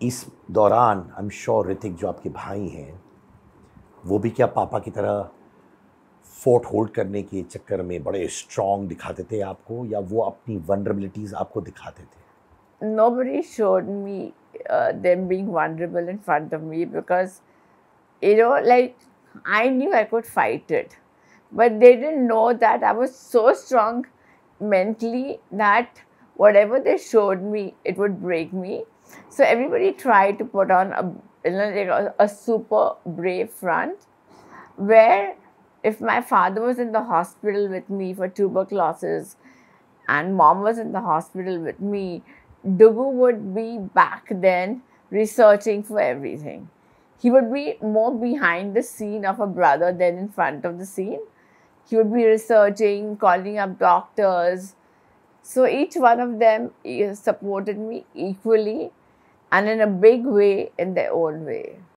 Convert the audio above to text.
इस दौरान I am sure Hrithik जो आपके भाई हैं वो भी क्या पापा की तरह फोर्ट होल्ड करने के चक्कर में बड़े स्ट्रांग दिखाते थे आपको, या वो अपनी वनरेबिलिटीज आपको दिखाते थे? Nobody showed me them being vulnerable in front of me because, like, I knew I could fight it. But they didn't know that I was so strong mentally that whatever they showed me, it would break me. So everybody tried to put on a super brave front, where if my father was in the hospital with me for tuberculosis and mom was in the hospital with me, Dugu would be back then researching for everything. He would be more behind the scene of a brother than in front of the scene. He would be researching, calling up doctors. So each one of them supported me equally and in a big way in their own way.